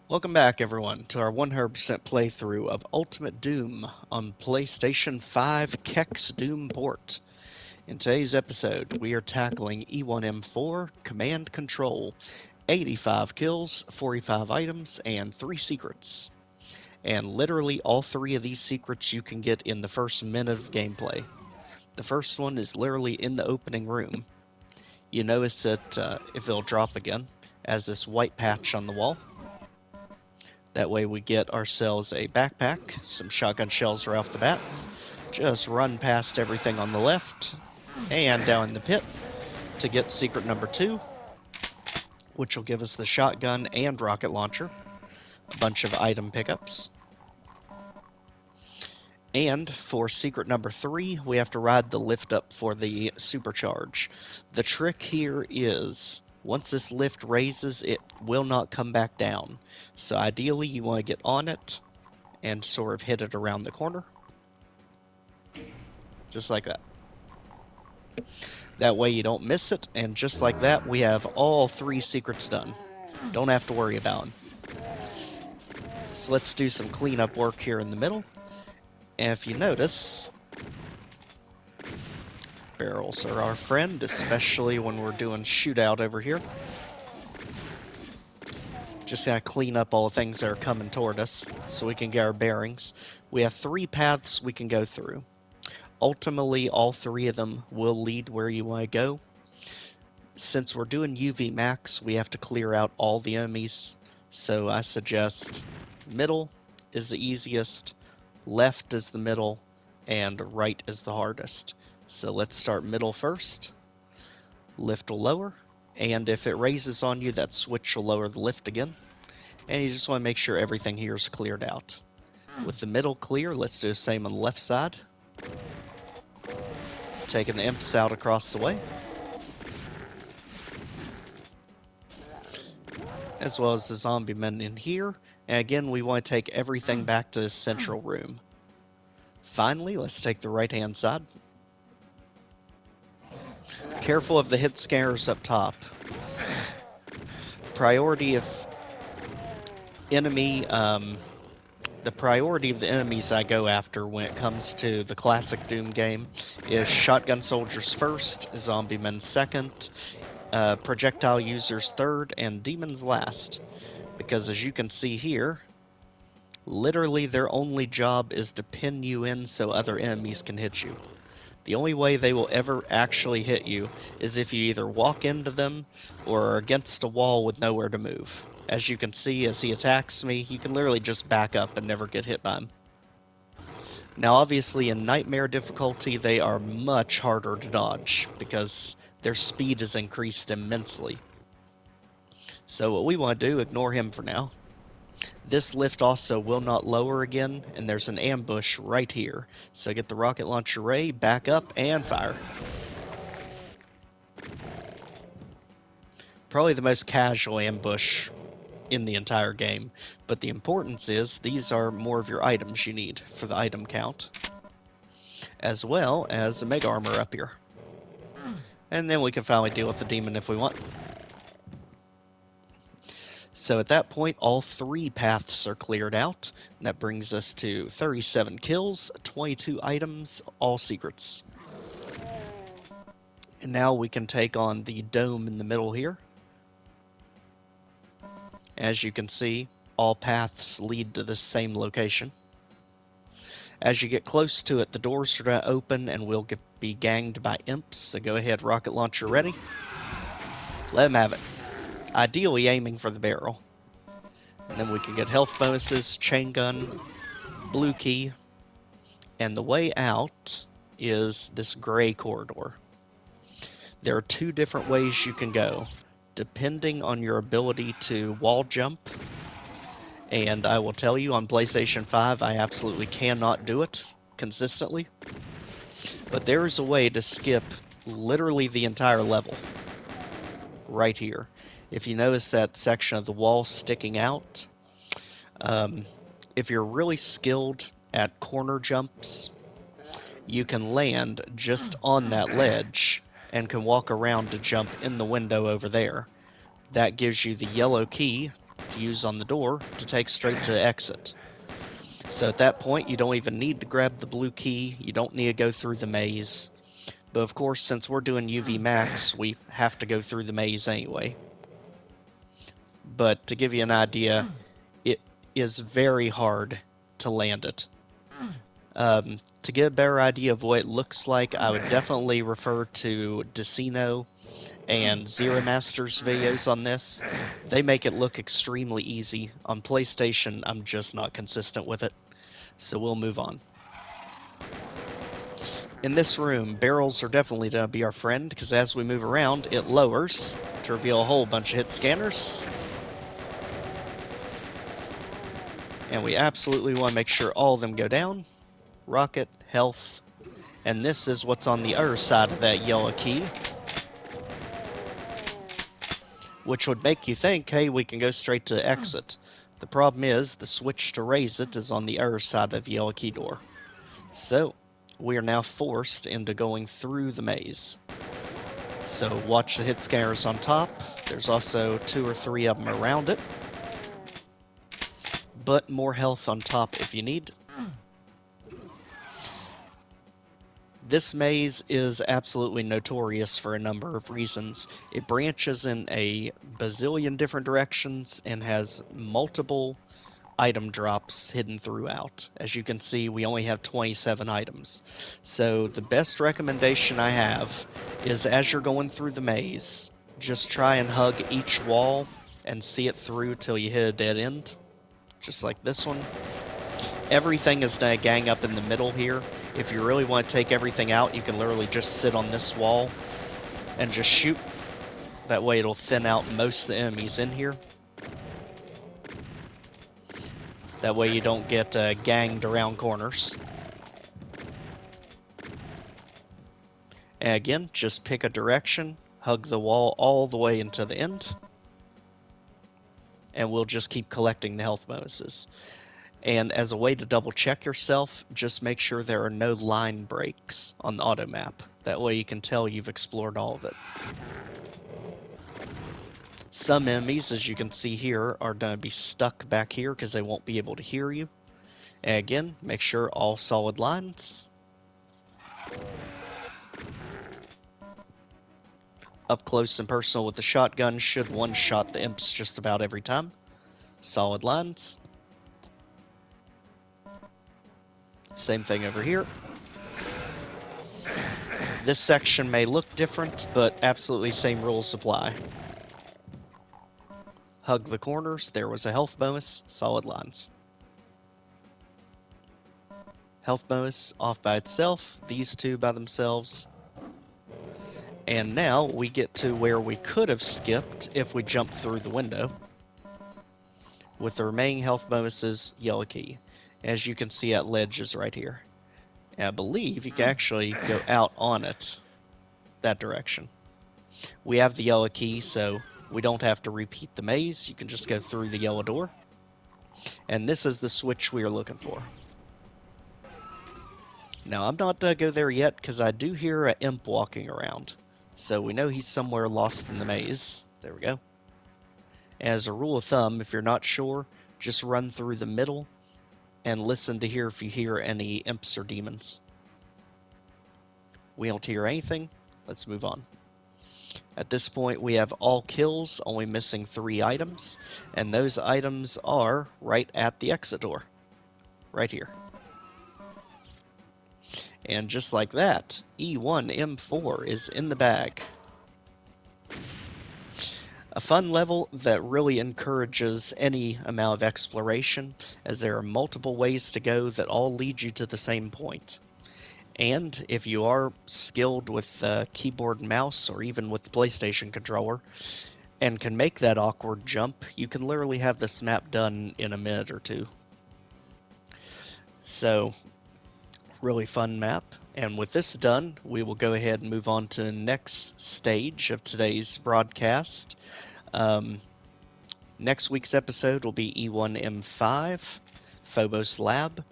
Welcome back, everyone, to our 100% playthrough of Ultimate Doom on PlayStation 5 KexDooM port. In today's episode, we are tackling E1M4 Command Control, 85 kills, 45 items, and 3 secrets. And literally all 3 of these secrets you can get in the first minute of gameplay. The first one is literally in the opening room. You notice that if it'll drop again, as this white patch on the wall. That way we get ourselves a backpack, some shotgun shells right off the bat. Just run past everything on the left and down in the pit to get secret number 2, which will give us the shotgun and rocket launcher, a bunch of item pickups. And for secret number 3, we have to ride the lift up for the supercharge. The trick here is, once this lift raises, it will not come back down. So ideally you want to get on it and sort of hit it around the corner. Just like that. That way you don't miss it, and just like that, we have all 3 secrets done. Don't have to worry about them. So let's do some cleanup work here in the middle. And if you notice, barrels are our friend, especially when we're doing shootout over here. Just gotta clean up all the things that are coming toward us so we can get our bearings. We have 3 paths we can go through. Ultimately, all 3 of them will lead where you want to go. Since we're doing UV max, we have to clear out all the enemies. So I suggest middle is the easiest, left is the middle, and right is the hardest. So let's start middle first. Lift will lower, and if it raises on you, that switch will lower the lift again. And you just want to make sure everything here is cleared out. With the middle clear, let's do the same on the left side. Taking the imps out across the way. As well as the zombie men in here. And again, we want to take everything back to the central room. Finally, let's take the right-hand side. Careful of the hit scares up top. Priority of enemy, the priority of the enemies I go after when it comes to the classic Doom game is shotgun soldiers first, zombie men second, projectile users third, and demons last. Because as you can see here, literally their only job is to pin you in so other enemies can hit you. The only way they will ever actually hit you is if you either walk into them or are against a wall with nowhere to move. As you can see, as he attacks me, you can literally just back up and never get hit by him. Now obviously in Nightmare difficulty they are much harder to dodge because their speed is increased immensely. So what we want to do, ignore him for now. This lift also will not lower again, and there's an ambush right here. So get the rocket launcher ray, back up, and fire. Probably the most casual ambush in the entire game, but the importance is these are more of your items you need for the item count, as well as a mega armor up here. And then we can finally deal with the demon if we want. So at that point, all 3 paths are cleared out. And that brings us to 37 kills, 22 items, all secrets. And now we can take on the dome in the middle here. As you can see, all paths lead to the same location. As you get close to it, the doors are going to open and we'll be ganged by imps. So go ahead, rocket launcher ready. Let them have it. Ideally aiming for the barrel. And then we can get health bonuses, chain gun, blue key, and the way out is this gray corridor. There are 2 different ways you can go, depending on your ability to wall jump. And I will tell you, on PlayStation 5, I absolutely cannot do it consistently. But there is a way to skip literally the entire level. Right here. If you notice that section of the wall sticking out, if you're really skilled at corner jumps, you can land just on that ledge and can walk around to jump in the window over there. That gives you the yellow key to use on the door to take straight to exit. So at that point, you don't even need to grab the blue key. You don't need to go through the maze. But of course, since we're doing UV Max, we have to go through the maze anyway. But to give you an idea, it is very hard to land it. To get a better idea of what it looks like, I would definitely refer to Decino and Zero Master's videos on this. They make it look extremely easy. On PlayStation, I'm just not consistent with it. So we'll move on. In this room, barrels are definitely going to be our friend, because as we move around, it lowers to reveal a whole bunch of hit scanners. And we absolutely want to make sure all of them go down. Rocket, health, and this is what's on the other side of that yellow key. Which would make you think, hey, we can go straight to exit. The problem is, the switch to raise it is on the other side of the yellow key door. So, we are now forced into going through the maze. So watch the hit scanners on top. There's also 2 or 3 of them around it. But more health on top if you need. This maze is absolutely notorious for a number of reasons. It branches in a bazillion different directions and has multiple item drops hidden throughout. As you can see, we only have 27 items. So the best recommendation I have is, as you're going through the maze, just try and hug each wall and see it through till you hit a dead end. Just like this one. Everything is going to gang up in the middle here. If you really want to take everything out, you can literally just sit on this wall and just shoot. That way it'll thin out most of the enemies in here. That way you don't get ganged around corners. And again, just pick a direction, hug the wall all the way into the end, and we'll just keep collecting the health bonuses. And as a way to double check yourself, just make sure there are no line breaks on the auto map. That way you can tell you've explored all of it. Some enemies, as you can see here, are going to be stuck back here because they won't be able to hear you. And again, make sure all solid lines. Up close and personal with the shotgun should one-shot the imps just about every time. Solid lines. Same thing over here. This section may look different, but absolutely same rules apply. Hug the corners, there was a health bonus, solid lines. Health bonus off by itself, these two by themselves. And now we get to where we could have skipped if we jumped through the window. With the remaining health bonuses, yellow key. As you can see, that ledge is right here. And I believe you can actually go out on it that direction. We have the yellow key, so we don't have to repeat the maze. You can just go through the yellow door. And this is the switch we are looking for. Now, I'm not going to go there yet because I do hear an imp walking around. So we know he's somewhere lost in the maze. There we go. As a rule of thumb, if you're not sure, just run through the middle and listen to hear if you hear any imps or demons. We don't hear anything. Let's move on. At this point, we have all kills, only missing 3 items, and those items are right at the exit door. Right here. And just like that, E1M4 is in the bag. A fun level that really encourages any amount of exploration, as there are multiple ways to go that all lead you to the same point. And if you are skilled with keyboard and mouse, or even with the PlayStation controller, and can make that awkward jump, you can literally have this map done in a minute or 2. So, really fun map. And with this done, we will go ahead and move on to the next stage of today's broadcast. Next week's episode will be E1M4, Phobos Lab.